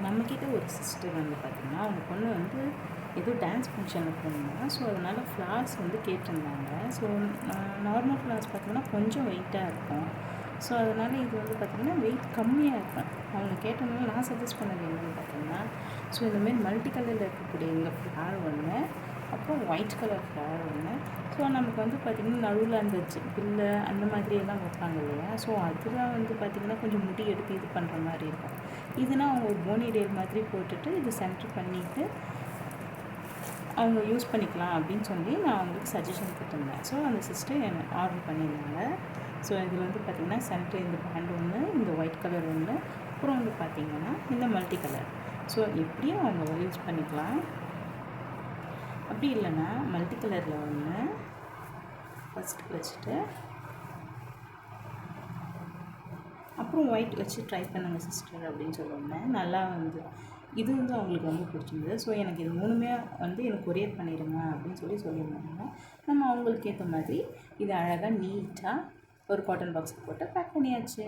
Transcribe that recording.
நம்மக்கிட்ட ஒரு சிஸ்டர் வந்து பார்த்திங்கன்னா, அவங்க பொண்ணு வந்து ஏதோ டான்ஸ் ஃபங்க்ஷனுக்கு போனாங்க. ஸோ அதனால் ஃப்ளார்ஸ் வந்து கேட்டிருந்தாங்க. ஸோ நார்மல் ஃப்ளார்ஸ் பார்த்திங்கன்னா கொஞ்சம் வெயிட்டாக இருக்கும். ஸோ அதனால் இது வந்து பார்த்திங்கன்னா வெயிட் கம்மியாக இருக்கும். அவங்க கேட்டதுனால நான் சஜஸ்ட் பண்ணது என்னென்னு பார்த்திங்கன்னா, ஸோ இந்தமாரி மல்டி கலரில் இருக்கக்கூடிய இந்த ஃப்ளார் ஒன்று, அப்புறம் ஒயிட் கலர் ஃப்ளார் ஒன்று. ஸோ நமக்கு வந்து பார்த்திங்கன்னா நடுவில் அந்த பில்லு அந்த மாதிரியெல்லாம் வைப்பாங்க இல்லையா? ஸோ அதில் வந்து பார்த்திங்கன்னா கொஞ்சம் முடி எடுத்து இது பண்ணுற மாதிரி இருக்கும். இதுனா அவங்க ஒரு போனிடெயில் மாதிரி போட்டுட்டு இது சென்டர் பண்ணிவிட்டு அவங்க யூஸ் பண்ணிக்கலாம் அப்படின்னு சொல்லி நான் அவங்களுக்கு சஜஷன் கொடுத்துருந்தேன். ஸோ அந்த சிஸ்டர் எனக்கு ஆர்டர் பண்ணியிருந்தாங்க. ஸோ இதில் வந்து பார்த்திங்கன்னா சென்டர் இந்த பேண்ட் ஒன்று, இந்த ஒயிட் கலர் ஒன்று, அப்புறம் வந்து பார்த்திங்கன்னா இந்த மல்டி கலர். ஸோ எப்படியும் அவங்க யூஸ் பண்ணிக்கலாம். அப்படி இல்லைன்னா மல்டி கலரில் ஒன்று ஃபஸ்ட்டு வச்சுட்டு அப்புறம் ஒயிட் வச்சு ட்ரை பண்ணுங்கள் சிஸ்டர் அப்படின்னு சொல்லியிருந்தேன். நல்லா வந்து இது வந்து அவங்களுக்கு ரொம்ப பிடிச்சிருந்தது. ஸோ எனக்கு இது 3மே வந்து எனக்கு கொரியர் பண்ணிடுங்க அப்படின்னு சொல்லியிருந்தாங்க. நம்ம அவங்களுக்கு ஏற்ற மாதிரி இது அழகாக நீட்டாக ஒரு காட்டன் பாக்ஸில் போட்டு பேக் பண்ணியாச்சு.